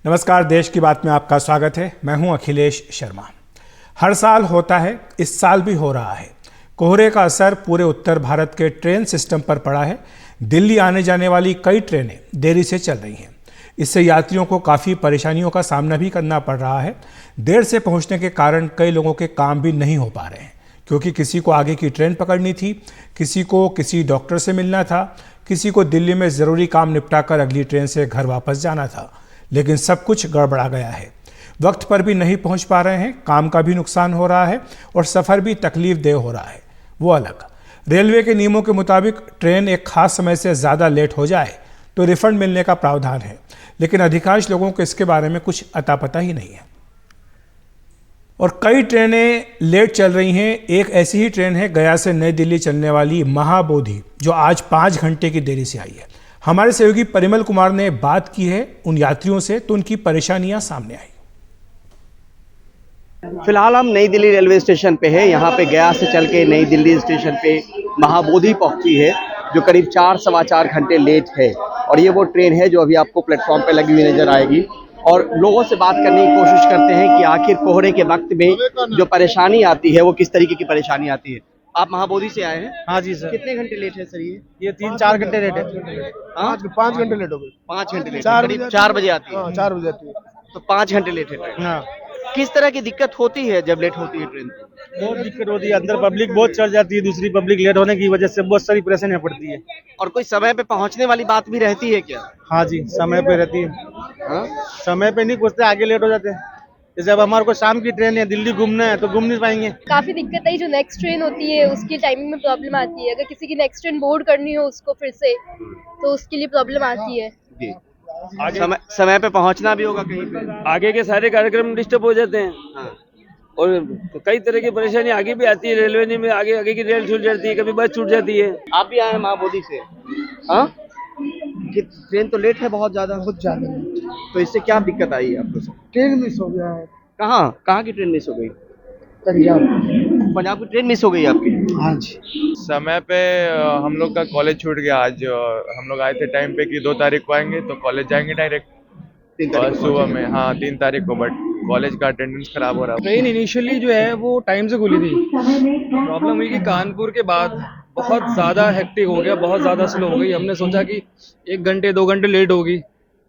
नमस्कार, देश की बात में आपका स्वागत है। मैं हूं अखिलेश शर्मा। हर साल होता है, इस साल भी हो रहा है। कोहरे का असर पूरे उत्तर भारत के ट्रेन सिस्टम पर पड़ा है। दिल्ली आने जाने वाली कई ट्रेनें देरी से चल रही हैं। इससे यात्रियों को काफ़ी परेशानियों का सामना भी करना पड़ रहा है। देर से पहुंचने के कारण कई लोगों के काम भी नहीं हो पा रहे हैं, क्योंकि किसी को आगे की ट्रेन पकड़नी थी, किसी को किसी डॉक्टर से मिलना था, किसी को दिल्ली में ज़रूरी काम निपटाकर अगली ट्रेन से घर वापस जाना था। लेकिन सब कुछ गड़बड़ा गया है। वक्त पर भी नहीं पहुंच पा रहे हैं, काम का भी नुकसान हो रहा है और सफ़र भी तकलीफदेह हो रहा है। वो अलग, रेलवे के नियमों के मुताबिक ट्रेन एक खास समय से ज़्यादा लेट हो जाए तो रिफंड मिलने का प्रावधान है, लेकिन अधिकांश लोगों को इसके बारे में कुछ अता पता ही नहीं है और कई ट्रेनें लेट चल रही हैं। एक ऐसी ही ट्रेन है गया से नई दिल्ली चलने वाली महाबोधि, जो आज 5 घंटे की देरी से आई है। हमारे सहयोगी परिमल कुमार ने बात की है उन यात्रियों से, तो उनकी परेशानियां सामने आई। फिलहाल हम नई दिल्ली रेलवे स्टेशन पे है। यहाँ पे गया से चल के नई दिल्ली स्टेशन पे महाबोधि पहुंची है, जो करीब 4-4.25 घंटे लेट है। और ये वो ट्रेन है जो अभी आपको प्लेटफॉर्म पे लगी हुई नजर आएगी। और लोगों से बात करने की कोशिश करते हैं कि आखिर कोहरे के वक्त में जो परेशानी आती है वो किस तरीके की परेशानी आती है। आप महाबोधि से आए हैं? हाँ जी सर। कितने घंटे लेट है सर? ये 3-4 घंटे लेट है। 5 घंटे लेट हो गए। 5 घंटे लेट है। करीब 4 बजे आती है। 4 बजे आती है। तो 5 घंटे लेट है ट्रेन। हाँ, किस तरह की दिक्कत होती है जब लेट होती है ट्रेन? बहुत दिक्कत होती है। अंदर पब्लिक बहुत चढ़ जाती है, दूसरी पब्लिक लेट होने की वजह से बहुत सारी परेशानियां पड़ती है। और कोई समय पे पहुंचने वाली बात भी रहती है क्या? हाँ जी, समय पे रहती है। हाँ? समय पे नहीं पहुंचते, आगे लेट हो जाते हैं। जैसे अब हमारे को शाम की ट्रेन है, दिल्ली घूमना है तो घूम नहीं पाएंगे। काफी दिक्कत आई। जो नेक्स्ट ट्रेन होती है उसकी टाइमिंग में प्रॉब्लम आती है। अगर किसी की नेक्स्ट ट्रेन बोर्ड करनी हो उसको फिर से, तो उसके लिए प्रॉब्लम आती है। जी। समय पे पहुंचना भी होगा कहीं पे। आगे के सारे कार्यक्रम डिस्टर्ब हो जाते हैं। हाँ। और कई तरह की परेशानी आगे भी आती है। रेलवे में आगे की रेल छूट जाती है, कभी बस छूट जाती है। आप भी आए हैं महाबोधि से? हाँ? कि ट्रेन तो लेट है बहुत ज्यादा। तो इससे क्या दिक्कत आई है आपको? ट्रेन मिस हो गया है। कहाँ की ट्रेन मिस हो गई? पंजाब की ट्रेन मिस हो गई आपकी? हाँ जी। समय पे हम लोग का कॉलेज छूट गया। आज हम लोग आए थे टाइम पे कि 2 तारीख को आएंगे तो कॉलेज जाएंगे डायरेक्ट 3 तारीख को सुबह में। हाँ, 3 तारीख को, बट कॉलेज का अटेंडेंस खराब हो रहा है। ट्रेन इनिशियली जो है वो टाइम से खुली थी। प्रॉब्लम हुई कि कानपुर के बाद बहुत ज़्यादा हेक्टिक हो गया, बहुत ज़्यादा स्लो हो गई। हमने सोचा कि 1 घंटे 2 घंटे लेट होगी,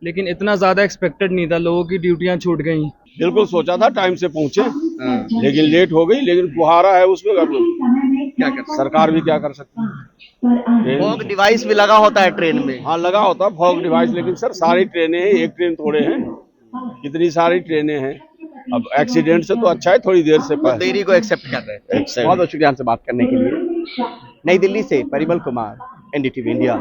लेकिन इतना ज़्यादा एक्सपेक्टेड नहीं था। लोगों की ड्यूटियां छूट गई। बिल्कुल सोचा था टाइम से पहुंचे, लेकिन लेट हो गई। लेकिन कुहारा है उसमें क्या कर सरकार भी क्या कर सकती है। फॉग डिवाइस भी लगा होता है ट्रेन में। हाँ, लगा होता है फॉग डिवाइस, लेकिन सर सारी ट्रेनें हैं, एक ट्रेन थोड़े हैं, कितनी सारी ट्रेनें हैं। अब एक्सीडेंट से तो अच्छा है थोड़ी देर से पहले। देरी को एक्सेप्ट कर रहे हैं। बहुत बहुत शुक्रिया हमसे बात करने के लिए। नई दिल्ली से परिमल कुमार, एनडीटीवी इंडिया।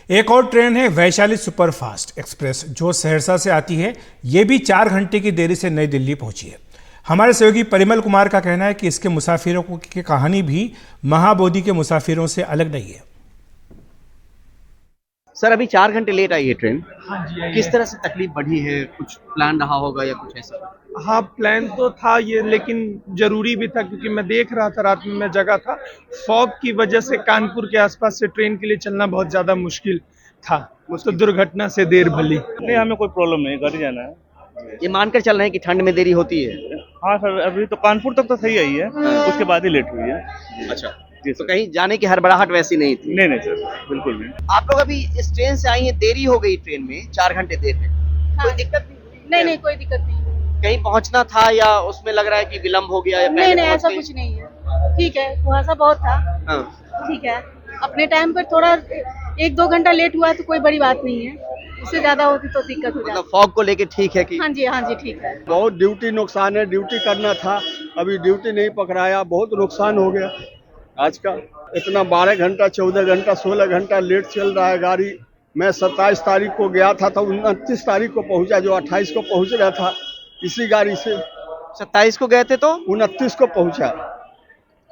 एक और ट्रेन है वैशाली सुपरफास्ट एक्सप्रेस, जो सहरसा से आती है। ये भी 4 घंटे की देरी से नई दिल्ली पहुंची है। हमारे सहयोगी परिमल कुमार का कहना है कि इसके मुसाफिरों की कहानी भी महाबोधि के मुसाफिरों से अलग नहीं है। सर, अभी 4 घंटे लेट आई है ट्रेन। हाँ जी। किस तरह से तकलीफ बढ़ी है? कुछ प्लान रहा होगा या कुछ ऐसा? हाँ, प्लान तो था ये, लेकिन जरूरी भी था, क्योंकि मैं देख रहा था, रात में मैं जगा था। फॉग की वजह से कानपुर के आसपास से ट्रेन के लिए चलना बहुत ज्यादा मुश्किल था। तो दुर्घटना से देर भली। नहीं, हमें कोई प्रॉब्लम नहीं, घर ही जाना है। ये मानकर चल रहे हैं कि ठंड में देरी होती है? हाँ सर, अभी तो कानपुर तक तो सही आई है, उसके बाद ही लेट हुई है। अच्छा। तो कहीं जाने की हड़बड़ाहट वैसी नहीं थी? नहीं सर, बिल्कुल नहीं। आप लोग अभी इस ट्रेन से आई हैं, देरी हो गई ट्रेन में, 4 घंटे देर है। कोई दिक्कत नहीं? नहीं, कोई दिक्कत नहीं। कहीं पहुंचना था या उसमें लग रहा है कि विलम्ब हो गया? या नहीं, ऐसा कुछ नहीं है। ठीक है, कुहासा बहुत था। हाँ। ठीक है, अपने टाइम पर थोड़ा 1-2 घंटा लेट हुआ है तो कोई बड़ी बात नहीं है। उससे ज्यादा होती तो दिक्कत हो जाती। मतलब फॉग को लेके ठीक है कि? हाँ जी, ठीक है। बहुत ड्यूटी नुकसान है, ड्यूटी करना था, अभी ड्यूटी नहीं पकड़ाया, बहुत नुकसान हो गया आज का। इतना 12 घंटा 14 घंटा 16 घंटा लेट चल रहा है गाड़ी। मैं 27 तारीख को गया था तो 29 तारीख को पहुंचा, जो 28 को पहुंच रहा था इसी गाड़ी से। 27 को गए थे तो 29 को पहुंचा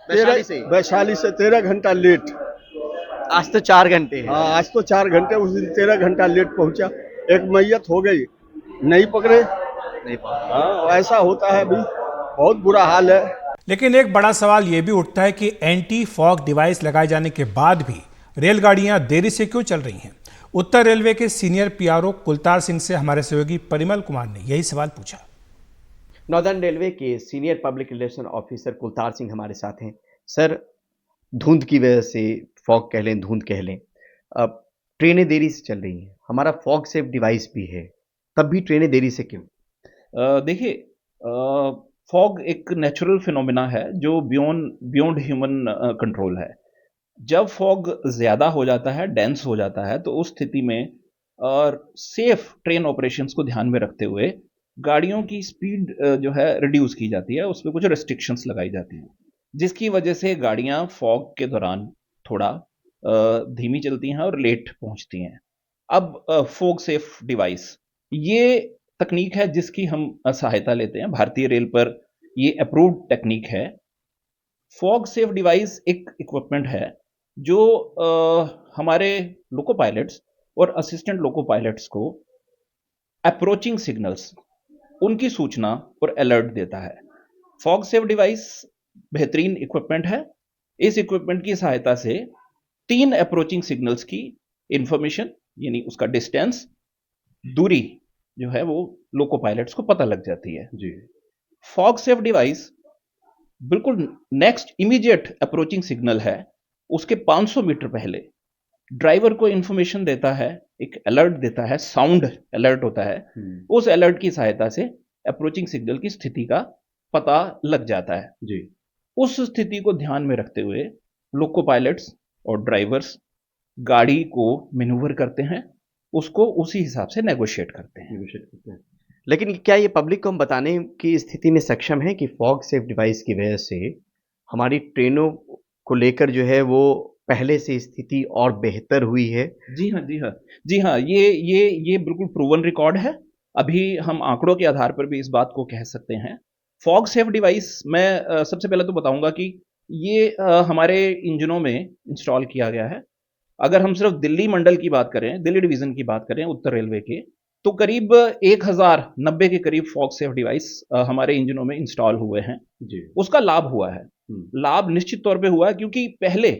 वैशाली से 13 घंटा लेट। आज तो 4 घंटे है। हाँ, आज तो 4 घंटे, उस दिन 13 घंटा लेट पहुंचा। एक मैयत हो गई, नहीं पकड़े। हाँ, ऐसा होता है, अभी बहुत बुरा हाल है। लेकिन एक बड़ा सवाल ये भी उठता है कि एंटी फॉग डिवाइस लगाए जाने के बाद भी रेलगाड़ियां देरी से क्यों चल रही हैं। उत्तर रेलवे के सीनियर पीआरओ कुलतार सिंह से हमारे सहयोगी परिमल कुमार ने यही सवाल पूछा। नॉर्दर्न रेलवे के senior public relation officer Kultar Singh हमारे साथ हैं। सर, धुंध की वजह से, फॉग कह लें, धुंध कह लें, अब ट्रेनें देरी से चल रही हैं। हमारा फॉग सेफ डिवाइस भी है, तब भी ट्रेनें देरी से क्यों? देखिए, फॉग एक नेचुरल फिनोमिना है जो बियॉन्ड ह्यूमन कंट्रोल है। जब फॉग ज़्यादा हो जाता है, डेंस हो जाता है, तो उस स्थिति में सेफ ट्रेन ऑपरेशंस को ध्यान में रखते हुए गाड़ियों की स्पीड जो है रिड्यूस की जाती है, उस पर कुछ रिस्ट्रिक्शंस लगाई जाती हैं, जिसकी वजह से गाड़ियां फॉग के दौरान थोड़ा धीमी चलती हैं और लेट पहुंचती हैं। अब फॉग सेफ डिवाइस, ये तकनीक है जिसकी हम सहायता लेते हैं। भारतीय रेल पर ये अप्रूव्ड टेक्निक है। फॉग सेफ डिवाइस एक इक्विपमेंट है जो हमारे लोको पायलट्स और असिस्टेंट लोको पायलट्स को अप्रोचिंग सिग्नल्स, उनकी सूचना और अलर्ट देता है। फॉग सेफ डिवाइस बेहतरीन इक्विपमेंट है। इस इक्विपमेंट की सहायता से 3 अप्रोचिंग सिग्नल्स की इंफॉर्मेशन, यानी उसका डिस्टेंस, दूरी जो है वो लोको पायलट्स को पता लग जाती है। जी। फॉग सेफ डिवाइस बिल्कुल नेक्स्ट इमीडिएट अप्रोचिंग सिग्नल है, उसके 500 मीटर पहले ड्राइवर को इंफॉर्मेशन देता है, एक अलर्ट देता है, साउंड अलर्ट होता है। उस अलर्ट की सहायता से अप्रोचिंग सिग्नल की स्थिति का पता लग जाता है। जी। उस स्थिति को ध्यान में रखते हुए लोको पायलट्स और ड्राइवर्स गाड़ी को मैन्यूवर करते हैं, उसको उसी हिसाब से नेगोशिएट करते हैं। लेकिन क्या ये पब्लिक को हम बताने की स्थिति में सक्षम है कि फॉग सेफ डिवाइस की वजह से हमारी ट्रेनों को लेकर जो है वो पहले से स्थिति और बेहतर हुई है? जी हाँ, जी हाँ, जी हाँ, ये बिल्कुल प्रूवन रिकॉर्ड है। अभी हम आंकड़ों के आधार पर भी इस बात को कह सकते हैं। फॉग सेफ डिवाइस मैं सबसे पहले तो बताऊंगा कि ये हमारे इंजनों में इंस्टॉल किया गया है। अगर हम सिर्फ दिल्ली मंडल की बात करें, दिल्ली डिवीजन की बात करें उत्तर रेलवे के, तो करीब 1090 के करीब फॉग सेफ डिवाइस हमारे इंजनों में इंस्टॉल हुए हैं। जी। उसका लाभ हुआ है। लाभ निश्चित तौर पे हुआ है, क्योंकि पहले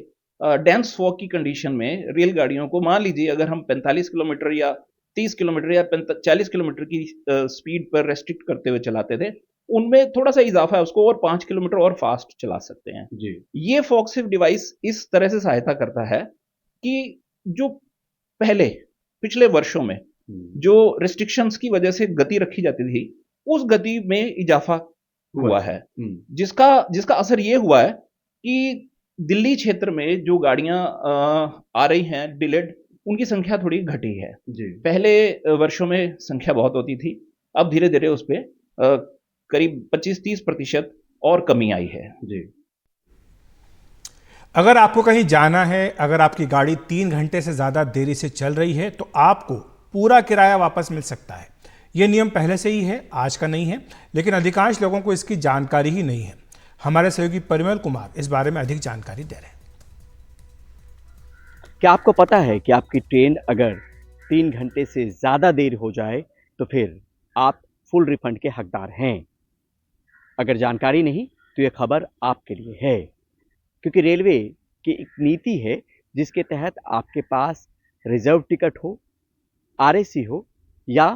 डेंस फॉग की कंडीशन में रेलगाड़ियों को, मान लीजिए अगर हम 45 किलोमीटर या 30 किलोमीटर या 40 किलोमीटर की स्पीड पर रेस्ट्रिक्ट करते हुए चलाते थे, उनमें थोड़ा सा इजाफा है, उसको और 5 किलोमीटर और फास्ट चला सकते हैं। जी। ये फॉग सेफ डिवाइस इस तरह से सहायता करता है कि जो पहले पिछले वर्षों में जो रिस्ट्रिक्शंस की वजह से गति रखी जाती थी, उस गति में इजाफा हुआ है, जिसका असर ये हुआ है कि दिल्ली क्षेत्र में जो गाड़ियां आ रही हैं डिलेड, उनकी संख्या थोड़ी घटी है। जी। पहले वर्षों में संख्या बहुत होती थी, अब धीरे धीरे उस पे करीब 25-30% और कमी आई है। जी। अगर आपको कहीं जाना है, अगर आपकी गाड़ी 3 घंटे से ज़्यादा देरी से चल रही है, तो आपको पूरा किराया वापस मिल सकता है। ये नियम पहले से ही है, आज का नहीं है, लेकिन अधिकांश लोगों को इसकी जानकारी ही नहीं है। हमारे सहयोगी परिमल कुमार इस बारे में अधिक जानकारी दे रहे हैं। क्या आपको पता है कि आपकी ट्रेन अगर 3 घंटे से ज़्यादा देर हो जाए तो फिर आप फुल रिफंड के हकदार हैं? अगर जानकारी नहीं तो ये खबर आपके लिए है, क्योंकि रेलवे की एक नीति है जिसके तहत आपके पास रिजर्व टिकट हो, आरएसी हो या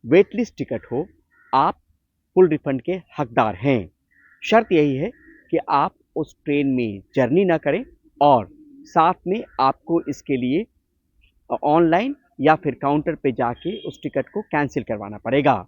वेट लिस्ट टिकट हो, आप फुल रिफंड के हकदार हैं। शर्त यही है कि आप उस ट्रेन में जर्नी ना करें और साथ में आपको इसके लिए ऑनलाइन या फिर काउंटर पे जाके उस टिकट को कैंसिल करवाना पड़ेगा।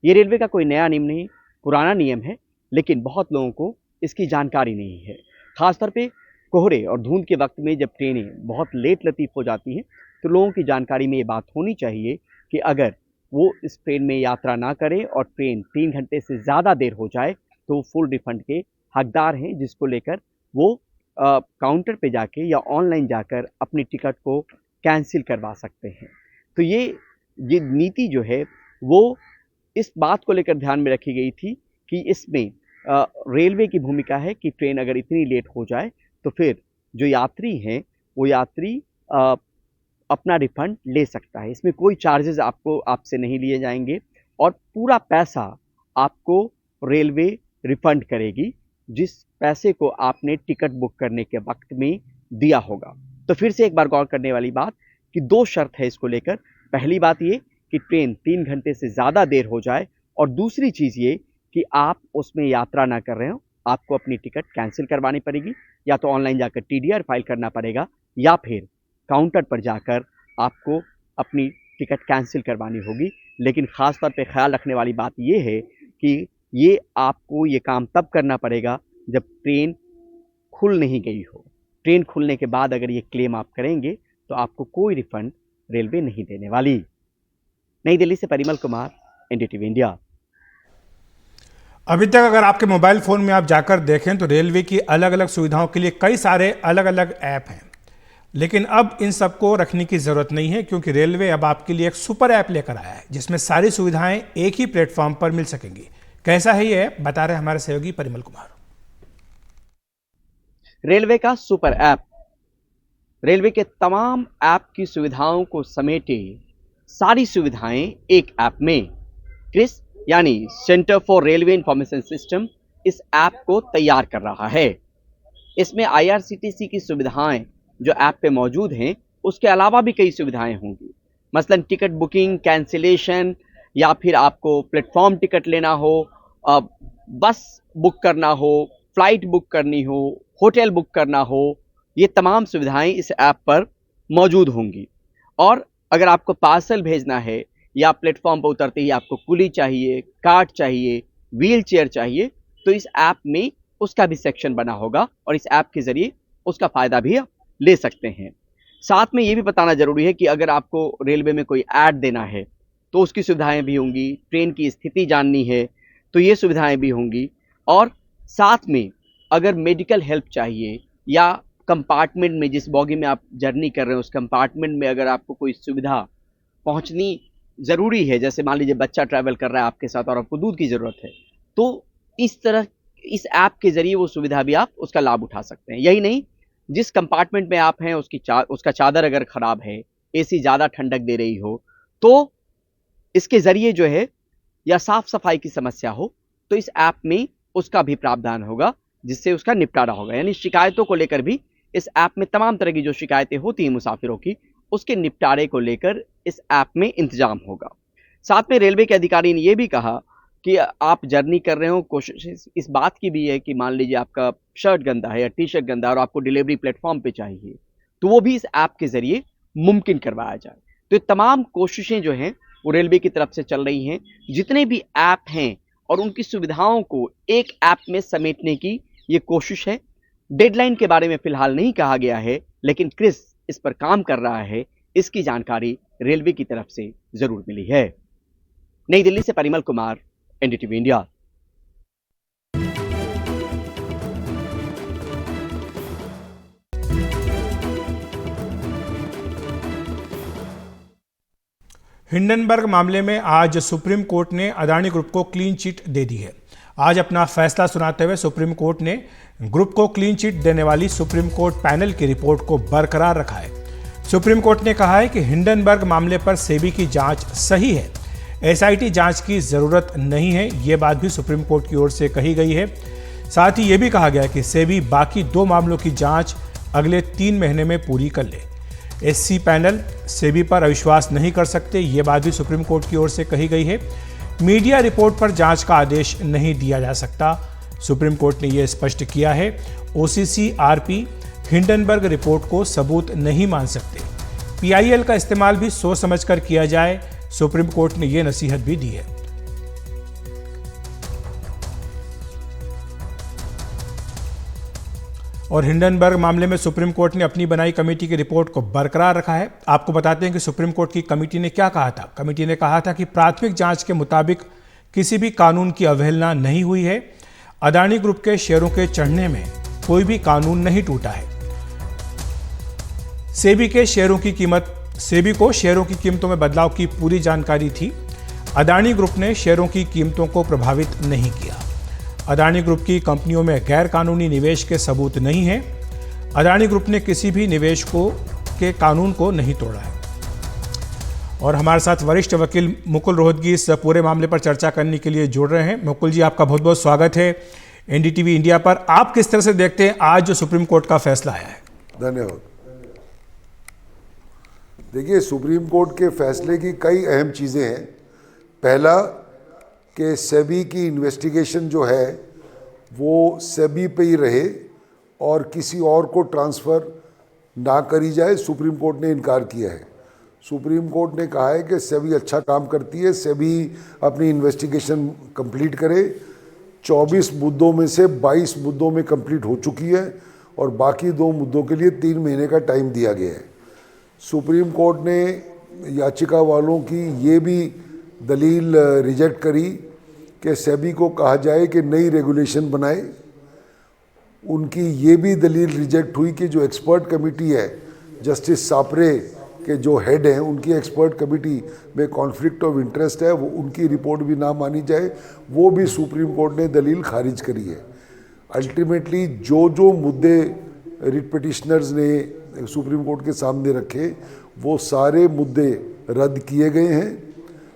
ये रेलवे का कोई नया नियम नहीं, पुराना नियम है, लेकिन बहुत लोगों को इसकी जानकारी नहीं है। खासतौर पे कोहरे और धुंध के वक्त में जब ट्रेनें बहुत लेट लतीफ़ हो जाती हैं, तो लोगों की जानकारी में ये बात होनी चाहिए कि अगर वो इस ट्रेन में यात्रा ना करें और ट्रेन 3 घंटे से ज़्यादा देर हो जाए तो फुल रिफंड के हकदार हैं, जिसको लेकर वो काउंटर पे जाके या ऑनलाइन जाकर अपनी टिकट को कैंसिल करवा सकते हैं। तो ये नीति जो है वो इस बात को लेकर ध्यान में रखी गई थी कि इसमें रेलवे की भूमिका है कि ट्रेन अगर इतनी लेट हो जाए तो फिर जो यात्री हैं वो यात्री अपना रिफंड ले सकता है। इसमें कोई चार्जेस आपसे नहीं लिए जाएंगे और पूरा पैसा आपको रेलवे रिफंड करेगी, जिस पैसे को आपने टिकट बुक करने के वक्त में दिया होगा। तो फिर से एक बार गौर करने वाली बात कि 2 शर्त है इसको लेकर। पहली बात ये कि ट्रेन 3 घंटे से ज़्यादा देर हो जाए, और दूसरी चीज़ ये कि आप उसमें यात्रा ना कर रहे हो, आपको अपनी टिकट कैंसिल करवानी पड़ेगी, या तो ऑनलाइन जाकर TDR फाइल करना पड़ेगा, या फिर काउंटर पर जाकर आपको अपनी टिकट कैंसिल करवानी होगी। लेकिन ख़ास तौर पे ख्याल रखने वाली बात ये है कि ये आपको ये काम तब करना पड़ेगा जब ट्रेन खुल नहीं गई हो। ट्रेन खुलने के बाद अगर ये क्लेम आप करेंगे तो आपको कोई रिफंड रेलवे नहीं देने वाली। नई दिल्ली से परिमल कुमार, NDTV इंडिया। अभी तक अगर आपके मोबाइल फ़ोन में आप जाकर देखें तो रेलवे की अलग अलग सुविधाओं के लिए कई सारे अलग अलग ऐप हैं, लेकिन अब इन सबको रखने की ज़रूरत नहीं है, क्योंकि रेलवे अब आपके लिए एक सुपर ऐप लेकर आया है जिसमें सारी सुविधाएं एक ही प्लेटफॉर्म पर मिल सकेंगी। कैसा है ये ऐप, बता रहे हमारे सहयोगी परिमल कुमार। रेलवे का सुपर ऐप रेलवे के तमाम ऐप की सुविधाओं को समेटे सारी सुविधाएं एक ऐप में। क्रिस यानी centre for railway information system इस ऐप को तैयार कर रहा है। इसमें IRCTC की सुविधाएं जो ऐप पे मौजूद हैं, उसके अलावा भी कई सुविधाएं होंगी। मसलन टिकट बुकिंग, कैंसिलेशन, या फिर आपको प्लेटफॉर्म टिकट लेना हो, बस बुक करना हो, फ्लाइट बुक करनी हो, होटल बुक करना हो, ये तमाम सुविधाएं इस ऐप पर मौजूद होंगी। और अगर आपको पार्सल भेजना है या प्लेटफॉर्म पर उतरते ही आपको कुली चाहिए, कार्ट चाहिए, व्हील चेयर चाहिए, तो इस ऐप में उसका भी सेक्शन बना होगा और इस ऐप के ज़रिए उसका फ़ायदा भी आप ले सकते हैं। साथ में ये भी बताना ज़रूरी है कि अगर आपको रेलवे में कोई ऐड देना है तो उसकी सुविधाएं भी होंगी, ट्रेन की स्थिति जाननी है तो ये सुविधाएं भी होंगी, और साथ में अगर मेडिकल हेल्प चाहिए या कंपार्टमेंट में, जिस बॉगी में आप जर्नी कर रहे हैं उस कंपार्टमेंट में अगर आपको कोई सुविधा पहुंचनी ज़रूरी है, जैसे मान लीजिए बच्चा ट्रैवल कर रहा है आपके साथ और आपको दूध की ज़रूरत है, तो इस तरह इस ऐप के ज़रिए वो सुविधा भी आप उसका लाभ उठा सकते हैं। यही नहीं, जिस कंपार्टमेंट में आप हैं उसका चादर अगर ख़राब है, AC ज़्यादा ठंडक दे रही हो, तो इसके ज़रिए जो है, या साफ़ सफाई की समस्या हो, तो इस ऐप में उसका भी प्रावधान होगा जिससे उसका निपटारा होगा। यानी शिकायतों को लेकर भी इस ऐप में तमाम तरह की जो शिकायतें होती हैं मुसाफिरों की, उसके निपटारे को लेकर इस ऐप में इंतजाम होगा। साथ में रेलवे के अधिकारी ने यह भी कहा कि आप जर्नी कर रहे हो, कोशिश इस बात की भी है कि मान लीजिए आपका शर्ट गंदा है या टी-शर्ट गंदा है और आपको डिलीवरी प्लेटफॉर्म पे चाहिए, तो वो भी इस ऐप के ज़रिए मुमकिन करवाया जाए। तो ये तमाम कोशिशें जो हैं वो रेलवे की तरफ से चल रही हैं। जितने भी ऐप हैं और उनकी सुविधाओं को एक ऐप में समेटने की ये कोशिश है। डेडलाइन के बारे में फिलहाल नहीं कहा गया है, लेकिन क्रिस इस पर काम कर रहा है, इसकी जानकारी रेलवे की तरफ से जरूर मिली है। नई दिल्ली से Parimal Kumar, NDTV India. Hindenburg मामले में आज सुप्रीम कोर्ट ने अदानी ग्रुप को क्लीन चिट दे दी है। आज अपना फैसला सुनाते हुए सुप्रीम कोर्ट ने ग्रुप को क्लीन चिट देने वाली सुप्रीम कोर्ट पैनल की रिपोर्ट को बरकरार रखा है। सुप्रीम कोर्ट ने कहा है कि हिंडनबर्ग मामले पर सेबी की जांच सही है, SIT जांच की जरूरत नहीं है, ये बात भी सुप्रीम कोर्ट की ओर से कही गई है। साथ ही ये भी कहा गया कि सेबी बाकी 2 मामलों की जांच अगले 3 महीने में पूरी कर ले। SC पैनल सेबी पर अविश्वास नहीं कर सकते, ये बात भी सुप्रीम कोर्ट की ओर से कही गई है। मीडिया रिपोर्ट पर जांच का आदेश नहीं दिया जा सकता, सुप्रीम कोर्ट ने यह स्पष्ट किया है। OCC RP हिंडनबर्ग रिपोर्ट को सबूत नहीं मान सकते। PIL का इस्तेमाल भी सोच समझकर किया जाए, सुप्रीम कोर्ट ने यह नसीहत भी दी है। और हिंडनबर्ग मामले में सुप्रीम कोर्ट ने अपनी बनाई कमेटी की रिपोर्ट को बरकरार रखा है। आपको बताते हैं कि सुप्रीम कोर्ट की कमेटी ने क्या कहा था। कमेटी ने कहा था कि प्राथमिक जांच के मुताबिक किसी भी कानून की अवहेलना नहीं हुई है। अदानी ग्रुप के शेयरों के चढ़ने में कोई भी कानून नहीं टूटा है। सेबी को शेयरों की कीमतों में बदलाव की पूरी जानकारी थी। अदानी ग्रुप ने शेयरों की कीमतों को प्रभावित नहीं किया। अदानी ग्रुप की कंपनियों में गैर कानूनी निवेश के सबूत नहीं है। अदानी ग्रुप ने किसी भी निवेश के कानून को नहीं तोड़ा है। और हमारे साथ वरिष्ठ वकील मुकुल रोहतगी इस पूरे मामले पर चर्चा करने के लिए जुड़ रहे हैं। मुकुल जी, आपका बहुत बहुत स्वागत है NDTV इंडिया पर। आप किस तरह से देखते हैं आज जो सुप्रीम कोर्ट का फैसला आया है? धन्यवाद। देखिए, सुप्रीम कोर्ट के फैसले की कई अहम चीज़ें हैं। पहला कि सेबी की इन्वेस्टिगेशन जो है वो सेबी पे ही रहे और किसी और को ट्रांसफ़र ना करी जाए, सुप्रीम कोर्ट ने इनकार किया है। सुप्रीम कोर्ट ने कहा है कि सेबी अच्छा काम करती है, सेबी अपनी इन्वेस्टिगेशन कंप्लीट करे। 24 मुद्दों में से 22 मुद्दों में कंप्लीट हो चुकी है और बाकी 2 मुद्दों के लिए 3 महीने का टाइम दिया गया है। सुप्रीम कोर्ट ने याचिका वालों की ये भी दलील रिजेक्ट करी कि सेबी को कहा जाए कि नई रेगुलेशन बनाए। उनकी ये भी दलील रिजेक्ट हुई कि जो एक्सपर्ट कमेटी है, जस्टिस सापरे के जो हेड हैं, उनकी एक्सपर्ट कमेटी में कॉन्फ्लिक्ट ऑफ इंटरेस्ट है, वो उनकी रिपोर्ट भी ना मानी जाए, वो भी सुप्रीम कोर्ट ने दलील खारिज करी है। अल्टीमेटली जो मुद्दे रिट पिटिशनर्स ने सुप्रीम कोर्ट के सामने रखे वो सारे मुद्दे रद्द किए गए हैं।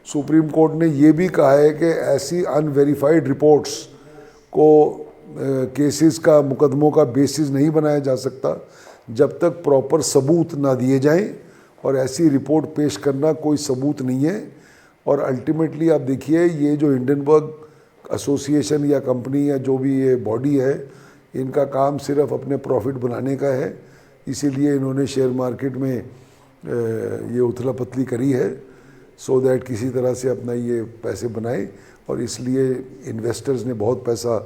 सुप्रीम कोर्ट ने ये भी कहा है कि ऐसी अनवेरीफाइड रिपोर्ट्स को केसेस का, मुकदमों का बेसिस नहीं बनाया जा सकता जब तक प्रॉपर सबूत ना दिए जाएं, और ऐसी रिपोर्ट पेश करना कोई सबूत नहीं है। और अल्टीमेटली आप देखिए, ये जो हिंडनबर्ग एसोसिएशन या कंपनी या जो भी ये बॉडी है, इनका काम सिर्फ अपने प्रॉफिट बनाने का है, इसीलिए इन्होंने शेयर मार्केट में ये उथला पथली करी है सो दैट किसी तरह से अपना ये पैसे बनाए, और इसलिए इन्वेस्टर्स ने बहुत पैसा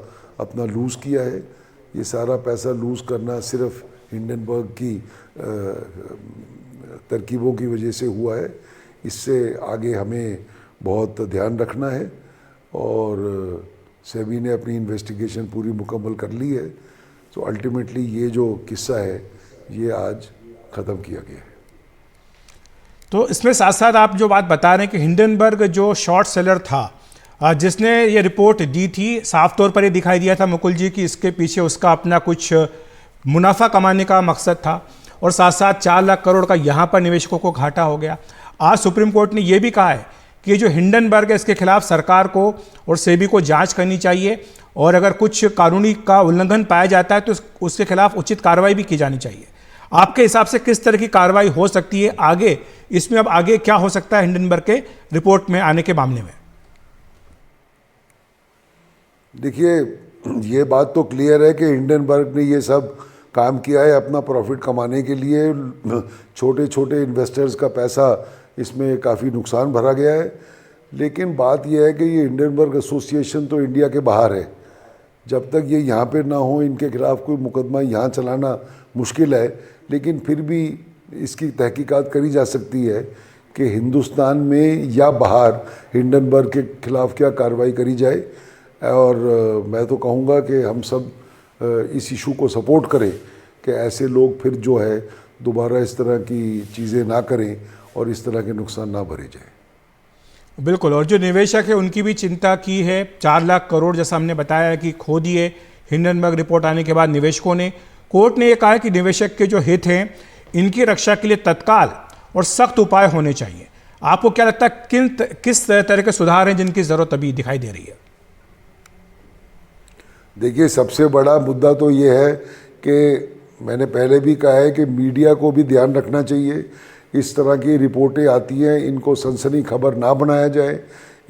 अपना लूज़ किया है। ये सारा पैसा लूज़ करना सिर्फ हिंडनबर्ग की तरकीबों की वजह से हुआ है। इससे आगे हमें बहुत ध्यान रखना है, और सेबी ने अपनी इन्वेस्टिगेशन पूरी मुकम्मल कर ली है। तो अल्टीमेटली ये जो किस्सा है ये आज ख़त्म किया गया है। तो इसमें साथ साथ आप जो बात बता रहे हैं कि हिंडनबर्ग जो शॉर्ट सेलर था, जिसने ये रिपोर्ट दी थी, साफ तौर पर ये दिखाई दिया था मुकुल जी कि इसके पीछे उसका अपना कुछ मुनाफा कमाने का मकसद था, और साथ साथ 4 लाख करोड़ का यहाँ पर निवेशकों को घाटा हो गया। आज सुप्रीम कोर्ट ने यह भी कहा है कि जो हिंडनबर्ग है इसके खिलाफ सरकार को और सेबी को जांच करनी चाहिए, और अगर कुछ कानूनी का उल्लंघन पाया जाता है तो उसके खिलाफ उचित कार्रवाई भी की जानी चाहिए। आपके हिसाब से किस तरह की कार्रवाई हो सकती है आगे, इसमें अब आगे क्या हो सकता है हिंडनबर्ग के रिपोर्ट में आने के मामले में? देखिए, ये बात तो क्लियर है कि हिंडनबर्ग ने ये सब काम किया है अपना प्रॉफिट कमाने के लिए। छोटे छोटे इन्वेस्टर्स का पैसा इसमें काफ़ी नुकसान भरा गया है। लेकिन बात यह है कि ये हिंडनबर्ग एसोसिएशन तो इंडिया के बाहर है। जब तक ये यहाँ पे ना हो, इनके खिलाफ कोई मुकदमा यहाँ चलाना मुश्किल है। लेकिन फिर भी इसकी तहकीकात करी जा सकती है कि हिंदुस्तान में या बाहर हिंडनबर्ग के खिलाफ क्या कार्रवाई करी जाए। और मैं तो कहूँगा कि हम सब इस इशू को सपोर्ट करें कि ऐसे लोग फिर जो है दोबारा इस तरह की चीज़ें ना करें और इस तरह के नुकसान ना भरे जाए। बिल्कुल, और जो निवेशक है उनकी भी चिंता की है। 4 लाख करोड़ जैसा हमने बताया कि खो दिए हिंडनबर्ग रिपोर्ट आने के बाद निवेशकों ने। कोर्ट ने यह कहा है कि निवेशक के जो हित हैं इनकी रक्षा के लिए तत्काल और सख्त उपाय होने चाहिए। आपको क्या लगता है किस तरह के सुधार हैं जिनकी ज़रूरत अभी दिखाई दे रही है? देखिए, सबसे बड़ा मुद्दा तो ये है कि मैंने पहले भी कहा है कि मीडिया को भी ध्यान रखना चाहिए। इस तरह की रिपोर्टें आती हैं, इनको सनसनी खबर ना बनाया जाए,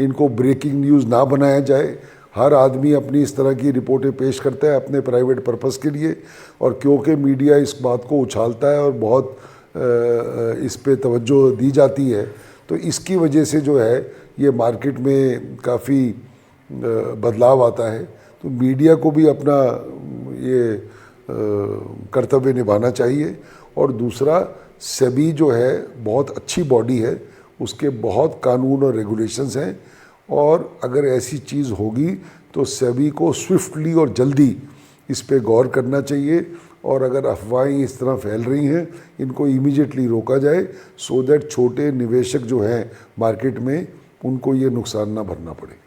इनको ब्रेकिंग न्यूज़ ना बनाया जाए। हर आदमी अपनी इस तरह की रिपोर्टें पेश करता है अपने प्राइवेट पर्पस के लिए, और क्योंकि मीडिया इस बात को उछालता है और बहुत इस पे तवज्जो दी जाती है, तो इसकी वजह से जो है ये मार्केट में काफ़ी बदलाव आता है। तो मीडिया को भी अपना ये कर्तव्य निभाना चाहिए। और दूसरा, सेबी जो है बहुत अच्छी बॉडी है, उसके बहुत कानून और रेगुलेशंस हैं, और अगर ऐसी चीज़ होगी तो सेबी को स्विफ्टली और जल्दी इस पे गौर करना चाहिए। और अगर अफवाहें इस तरह फैल रही हैं, इनको इमीडिएटली रोका जाए सो दैट छोटे निवेशक जो हैं मार्केट में, उनको ये नुकसान ना भरना पड़े।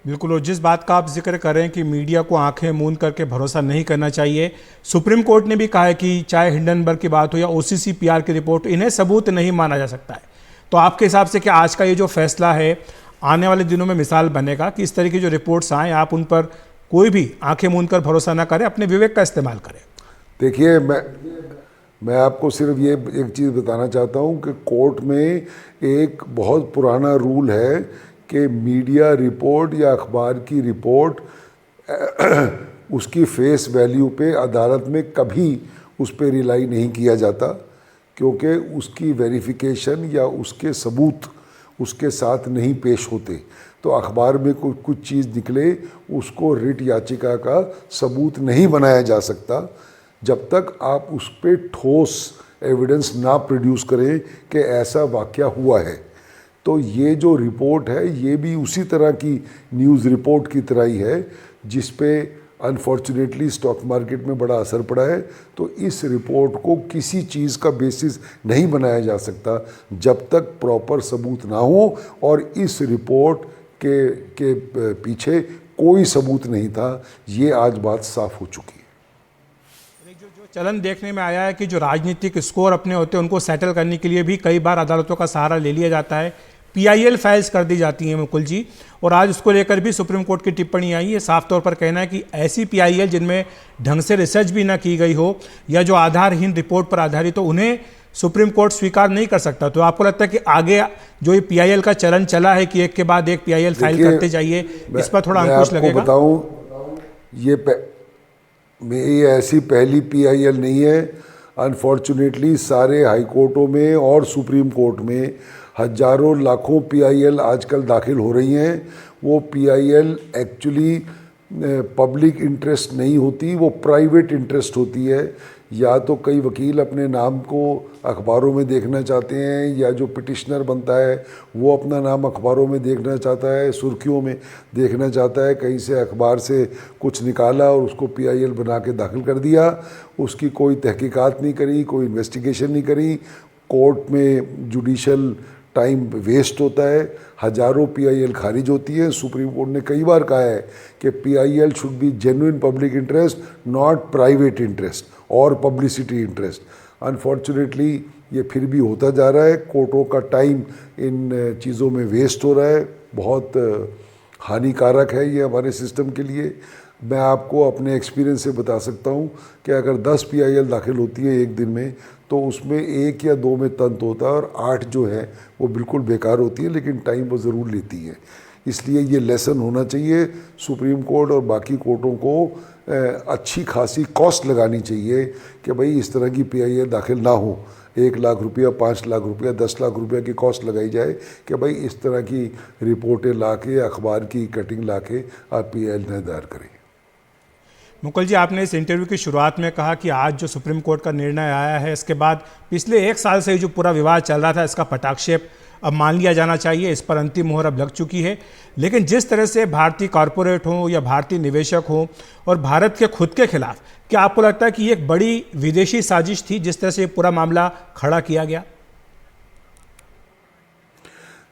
बिल्कुल, और जिस बात का आप जिक्र कर रहे हैं कि मीडिया को आंखें मूंद करके भरोसा नहीं करना चाहिए, सुप्रीम कोर्ट ने भी कहा है कि चाहे हिंडनबर्ग की बात हो या OCCPR की रिपोर्ट, इन्हें सबूत नहीं माना जा सकता है। तो आपके हिसाब से क्या आज का ये जो फैसला है आने वाले दिनों में मिसाल बनेगा कि इस तरह की जो रिपोर्ट्स आएँ आप उन पर कोई भी आंखें मूंद कर भरोसा ना करें, अपने विवेक का इस्तेमाल करें? देखिए, मैं आपको सिर्फ ये एक चीज़ बताना चाहता हूँ कि कोर्ट में एक बहुत पुराना रूल है कि मीडिया रिपोर्ट या अखबार की रिपोर्ट उसकी फेस वैल्यू पे अदालत में कभी उस पर रिलाई नहीं किया जाता, क्योंकि उसकी वेरिफिकेशन या उसके सबूत उसके साथ नहीं पेश होते। तो अखबार में कुछ चीज़ निकले, उसको रिट याचिका का सबूत नहीं बनाया जा सकता जब तक आप उस पर ठोस एविडेंस ना प्रोड्यूस करें कि ऐसा वाक़या हुआ है। तो ये जो रिपोर्ट है ये भी उसी तरह की न्यूज़ रिपोर्ट की तरह ही है जिस पे अनफॉर्चुनेटली स्टॉक मार्केट में बड़ा असर पड़ा है। तो इस रिपोर्ट को किसी चीज़ का बेसिस नहीं बनाया जा सकता जब तक प्रॉपर सबूत ना हो, और इस रिपोर्ट के पीछे कोई सबूत नहीं था। ये आज बात साफ हो चुकी है। जो चलन देखने में आया है कि जो राजनीतिक स्कोर अपने होते हैं उनको सेटल करने के लिए भी कई बार अदालतों का सहारा ले लिया जाता है, PIL फाइल्स कर दी जाती हैं मुकुल जी, और आज उसको लेकर भी सुप्रीम कोर्ट की टिप्पणी आई है। साफ तौर पर कहना है कि ऐसी PIL जिनमें ढंग से रिसर्च भी ना की गई हो या जो आधारहीन रिपोर्ट पर आधारित हो, उन्हें सुप्रीम कोर्ट स्वीकार नहीं कर सकता। तो आपको लगता है कि आगे जो ये PIL का चलन चला है कि एक के बाद एक PIL फाइल करते जाइए, इस पर थोड़ा अंकुश लगेगा? बताऊं, ये ऐसी पहली PIL नहीं है। अनफॉर्चुनेटली सारे हाई कोर्टों में और सुप्रीम कोर्ट में हजारों लाखों PIL आजकल दाखिल हो रही हैं। वो PIL एक्चुअली पब्लिक इंटरेस्ट नहीं होती, वो प्राइवेट इंटरेस्ट होती है। या तो कई वकील अपने नाम को अखबारों में देखना चाहते हैं, या जो पिटिशनर बनता है वो अपना नाम अखबारों में देखना चाहता है, सुर्खियों में देखना चाहता है। कहीं से अखबार से कुछ निकाला और उसको PIL बना के दाखिल कर दिया, उसकी कोई तहकीकात नहीं करी, कोई इन्वेस्टिगेशन नहीं करी। कोर्ट में जुडिशल टाइम वेस्ट होता है, हजारों PIL खारिज होती है। सुप्रीम कोर्ट ने कई बार कहा है कि PIL should be genuine public interest, not private interest और पब्लिसिटी इंटरेस्ट। अनफॉर्चुनेटली ये फिर भी होता जा रहा है। कोर्टों का टाइम इन चीज़ों में वेस्ट हो रहा है, बहुत हानिकारक है ये हमारे सिस्टम के लिए। मैं आपको अपने एक्सपीरियंस से बता सकता हूँ कि अगर 10 PIL दाखिल होती है एक दिन में, तो उसमें 1 या 2 में तंत होता है और 8 जो है वो बिल्कुल बेकार होती है, लेकिन टाइम वो ज़रूर लेती है। इसलिए ये लेसन होना चाहिए सुप्रीम कोर्ट और बाकी कोर्टों को। अच्छी खासी कॉस्ट लगानी चाहिए कि भाई इस तरह की PIL दाखिल ना हो। 1 लाख रुपया, 5 लाख रुपया, 10 लाख रुपया की कॉस्ट लगाई जाए कि भाई इस तरह की रिपोर्टें ला के, अखबार की कटिंग ला के आप PIL न दायर करें। मुकुल जी, आपने इस इंटरव्यू की शुरुआत में कहा कि आज जो सुप्रीम कोर्ट का निर्णय आया है, इसके बाद पिछले 1 साल से जो पूरा विवाद चल रहा था, इसका पटाक्षेप अब मान लिया जाना चाहिए। इस पर अंतिम मोहर अब लग चुकी है। लेकिन जिस तरह से भारतीय कॉरपोरेट हों या भारतीय निवेशक हों और भारत के खुद के खिलाफ, क्या आपको लगता है कि ये एक बड़ी विदेशी साजिश थी जिस तरह से पूरा मामला खड़ा किया गया?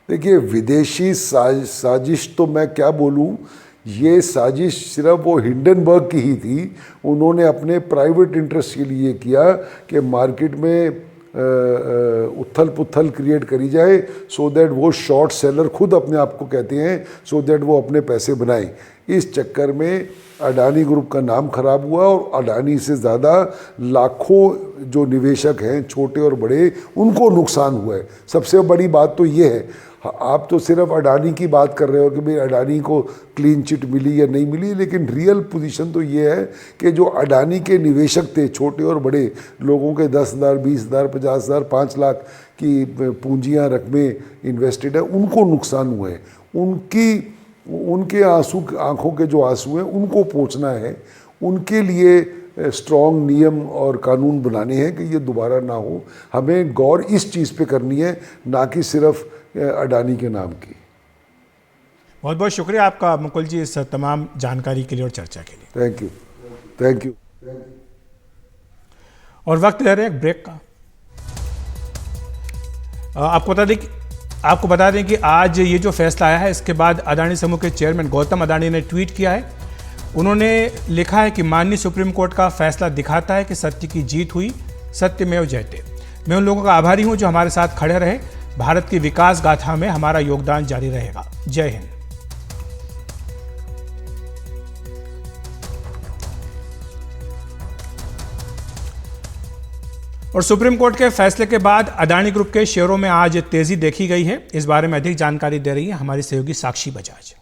देखिए, विदेशी साजिश तो मैं क्या बोलूं, ये साजिश सिर्फ वो हिंडनबर्ग की ही थी। उन्होंने अपने प्राइवेट इंटरेस्ट के लिए किया कि मार्केट में उथल पुथल क्रिएट करी जाए, सो दैट वो शॉर्ट सेलर खुद अपने आप को कहते हैं, सो दैट वो अपने पैसे बनाएं। इस चक्कर में अडानी ग्रुप का नाम खराब हुआ और अडानी से ज़्यादा लाखों जो निवेशक हैं, छोटे और बड़े, उनको नुकसान हुआ है। सबसे बड़ी बात तो ये है, आप तो सिर्फ अडानी की बात कर रहे हो कि भाई अडानी को क्लीन चिट मिली या नहीं मिली, लेकिन रियल पोजीशन तो ये है कि जो अडानी के निवेशक थे, छोटे और बड़े लोगों के 10,000, 20,000, 50,000, 5 लाख की पूंजियां, रकमें इन्वेस्टेड है, उनको नुकसान हुआ है। उनके आंसू, आंखों के जो आंसू हैं, उनको पोंछना है। उनके लिए स्ट्रॉन्ग नियम और कानून बनाने हैं कि ये दोबारा ना हो। हमें गौर इस चीज़ पे करनी है, ना कि सिर्फ अडानी के नाम की। बहुत बहुत शुक्रिया आपका मुकुल जी इस तमाम जानकारी के लिए और चर्चा के लिए। Thank you, thank you. और वक्त ले रहे हैं एक ब्रेक का। आपको बता दें कि आज ये जो फैसला आया है, इसके बाद अदानी समूह के चेयरमैन गौतम अडानी ने ट्वीट किया है। उन्होंने लिखा है कि माननीय सुप्रीम कोर्ट का फैसला दिखाता है कि सत्य की जीत हुई, सत्यमेव जयते। मैं उन लोगों का आभारी हूं जो हमारे साथ खड़े रहे। भारत की विकास गाथा में हमारा योगदान जारी रहेगा। जय हिंद। और सुप्रीम कोर्ट के फैसले के बाद अदानी ग्रुप के शेयरों में आज तेजी देखी गई है। इस बारे में अधिक जानकारी दे रही है हमारी सहयोगी साक्षी बजाज।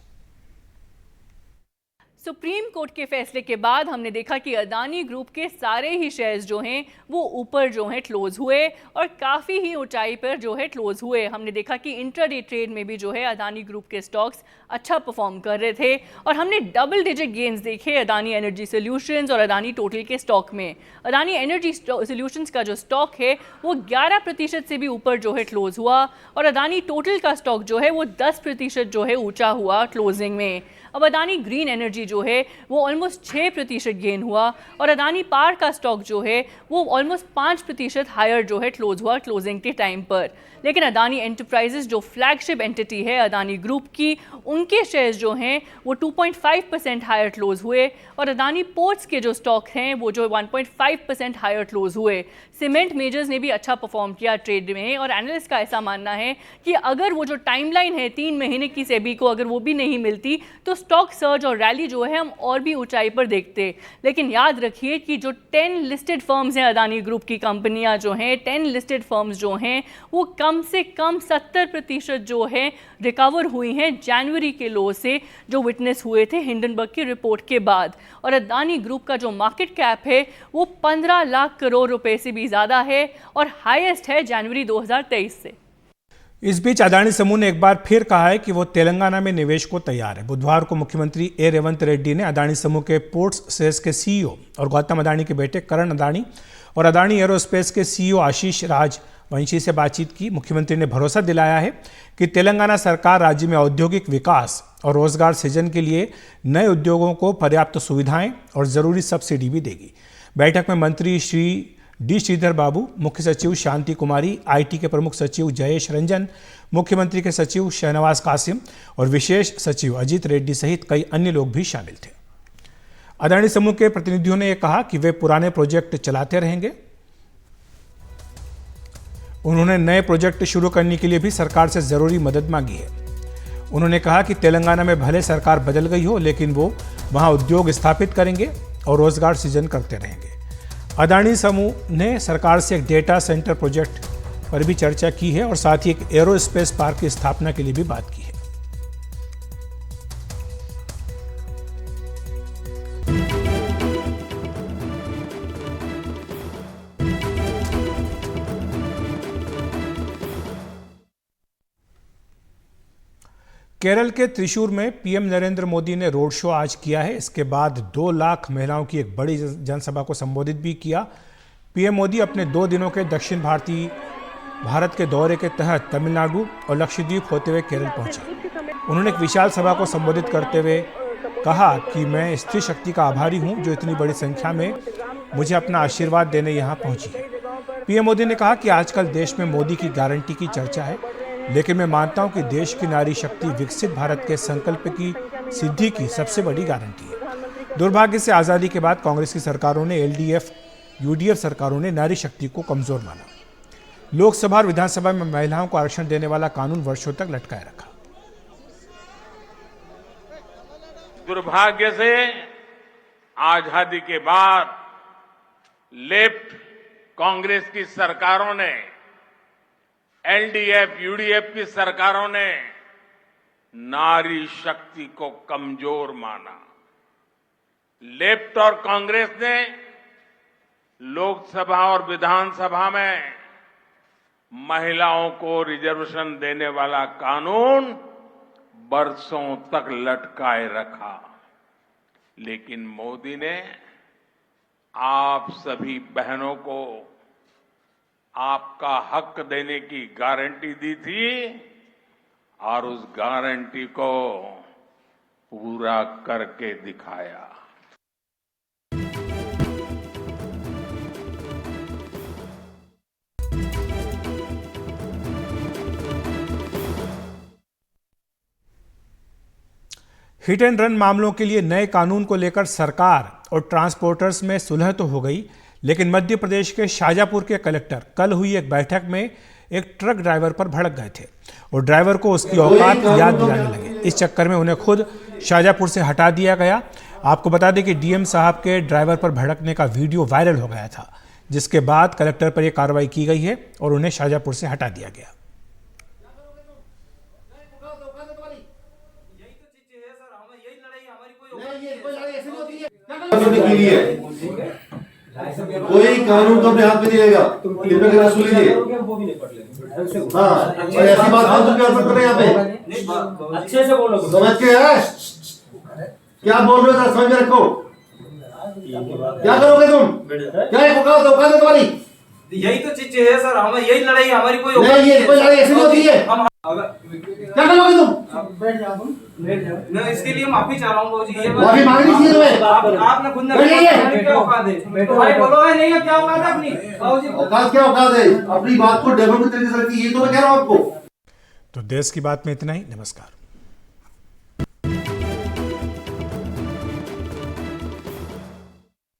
सुप्रीम कोर्ट के फैसले के बाद हमने देखा कि अदानी ग्रुप के सारे ही शेयर्स जो हैं वो ऊपर जो है क्लोज हुए और काफ़ी ही ऊंचाई पर जो है क्लोज हुए। हमने देखा कि इंट्राडे ट्रेड में भी जो है अदानी ग्रुप के स्टॉक्स अच्छा परफॉर्म कर रहे थे और हमने डबल डिजिट गेन्स देखे अदानी एनर्जी सॉल्यूशंस और अदानी टोटल के स्टॉक में। अदानी एनर्जी सॉल्यूशंस का जो स्टॉक है वो 11% से भी ऊपर जो है क्लोज हुआ और अदानी टोटल का स्टॉक जो है वो 10% जो है ऊंचा हुआ क्लोजिंग में। अब अदानी ग्रीन एनर्जी जो है वो ऑलमोस्ट 6% गेन हुआ और अदानी पावर का स्टॉक जो है वो ऑलमोस्ट 5% हायर जो है क्लोज हुआ क्लोजिंग के टाइम पर। लेकिन अदानी एंटरप्राइजेस जो फ्लैगशिप एंटिटी है अदानी ग्रुप की, उनके शेयर्स जो हैं वो 2.5% हायर क्लोज हुए और अदानी पोर्ट्स के जो स्टॉक हैं वो जो 1.5% हायर क्लोज हुए। सीमेंट मेजर्स ने भी अच्छा परफॉर्म किया ट्रेड में और एनालिस्ट का ऐसा मानना है कि अगर वो जो टाइमलाइन है 3 महीने की सेबी को अगर वो भी नहीं मिलती तो स्टॉक सर्ज और रैली जो है हम और भी ऊंचाई पर देखते। लेकिन याद रखिए कि जो 10 लिस्टेड फर्म्स हैं अदानी ग्रुप की कंपनियां जो हैं 10 लिस्टेड फर्म्स जो हैं वो कम से कम 70% जो है रिकवर हुई हैं जनवरी के लो से जो विटनेस हुए थे हिंडनबर्ग की रिपोर्ट के बाद। और अदानी ग्रुप का जो मार्केट कैप है वो 15 लाख करोड़ रुपए से भी ज़्यादा है और हाईएस्ट है जनवरी 2023 से। इस बीच अदानी समूह ने एक बार फिर कहा है कि वो तेलंगाना में निवेश को तैयार है। बुधवार को मुख्यमंत्री ए रेवंत रेड्डी ने अदानी समूह के पोर्ट्स सेल्स के सीईओ और गौतम अदानी के बेटे करण अदानी और अदानी एरोस्पेस के सीईओ आशीष राजवंशी से बातचीत की। मुख्यमंत्री ने भरोसा दिलाया है कि तेलंगाना सरकार राज्य में औद्योगिक विकास और रोजगार सृजन के लिए नए उद्योगों को पर्याप्त सुविधाएं और जरूरी सब्सिडी भी देगी। बैठक में मंत्री श्री डी श्रीधर बाबू, मुख्य सचिव शांति कुमारी, आईटी के प्रमुख सचिव जयेश रंजन, मुख्यमंत्री के सचिव शहनवाज कासिम और विशेष सचिव अजीत रेड्डी सहित कई अन्य लोग भी शामिल थे। अदानी समूह के प्रतिनिधियों ने यह कहा कि वे पुराने प्रोजेक्ट चलाते रहेंगे। उन्होंने नए प्रोजेक्ट शुरू करने के लिए भी सरकार से जरूरी मदद मांगी है। उन्होंने कहा कि तेलंगाना में भले सरकार बदल गई हो लेकिन वो वहां उद्योग स्थापित करेंगे और रोजगार सृजन करते रहेंगे। अदानी समूह ने सरकार से एक डेटा सेंटर प्रोजेक्ट पर भी चर्चा की है और साथ ही एक एरोस्पेस पार्क की स्थापना के लिए भी बात की है। केरल के त्रिशूर में पीएम नरेंद्र मोदी ने रोड शो आज किया है। इसके बाद 2 लाख महिलाओं की एक बड़ी जनसभा को संबोधित भी किया। पीएम मोदी अपने 2 दिनों के दक्षिण भारत के दौरे के तहत तमिलनाडु और लक्षद्वीप होते हुए केरल पहुंचे। उन्होंने एक विशाल सभा को संबोधित करते हुए कहा कि मैं स्त्री शक्ति का आभारी हूं जो इतनी बड़ी संख्या में मुझे अपना आशीर्वाद देने यहाँ पहुंची है। पीएम मोदी ने कहा कि आजकल देश में मोदी की गारंटी की चर्चा है, लेकिन मैं मानता हूं कि देश की नारी शक्ति विकसित भारत के संकल्प की सिद्धि की सबसे बड़ी गारंटी है। दुर्भाग्य से आज़ादी के बाद कांग्रेस की सरकारों ने एलडीएफ यूडीएफ सरकारों ने नारी शक्ति को कमजोर माना। लोकसभा और विधानसभा में महिलाओं को आरक्षण देने वाला कानून वर्षों तक लटकाए रखा। दुर्भाग्य से आजादी के बाद लेफ्ट कांग्रेस की सरकारों ने, एलडीएफ यूडीएफ की सरकारों ने नारी शक्ति को कमजोर माना। लेफ्ट और कांग्रेस ने लोकसभा और विधानसभा में महिलाओं को रिजर्वेशन देने वाला कानून बरसों तक लटकाए रखा। लेकिन मोदी ने आप सभी बहनों को आपका हक देने की गारंटी दी थी और उस गारंटी को पूरा करके दिखाया। हिट एंड रन मामलों के लिए नए कानून को लेकर सरकार और ट्रांसपोर्टर्स में सुलह तो हो गई, लेकिन मध्य प्रदेश के शाजापुर के कलेक्टर कल हुई एक बैठक में एक ट्रक ड्राइवर पर भड़क गए थे और ड्राइवर को उसकी औकात याद दिलाने लगे। इस चक्कर में उन्हें खुद शाजापुर से हटा दिया गया। आपको बता दें कि डीएम साहब के ड्राइवर पर भड़कने का वीडियो वायरल हो गया था, जिसके बाद कलेक्टर पर यह कार्रवाई की गई है और उन्हें शाहजहांपुर से हटा दिया गया। कोई कानून को अपने हाथ में नहीं लेगा, सुन लीजिए। हाँ, और ऐसी बात फालतू की हरकत कर रहे हैं यहाँ पे। अच्छे से बोलो, समझ के है क्या बोल रहे हो, समझ में रखो। क्या करोगे तुम? क्या है औकात है तुम्हारी? यही तो चीज है सर, हमें यही लड़ाई है हमारी। कोई नहीं, कोई लड़ाई ऐसी नहीं होती है। क्या करोगे तुम? मैं इसके लिए माफी चाह रहा हूँ बाबूजी। ये माफी मांगनी चाहिए तुम्हें। आपने खुद ने क्या औकात है भाई, बोलो है नहीं, क्या औकात है अपनी बाबूजी? औकात क्या औकात है? अपनी बात को डेवलप तरीके से रखिए, ये तो मैं कह रहा हूँ आपको। तो देश की बात में इतना ही। नमस्कार।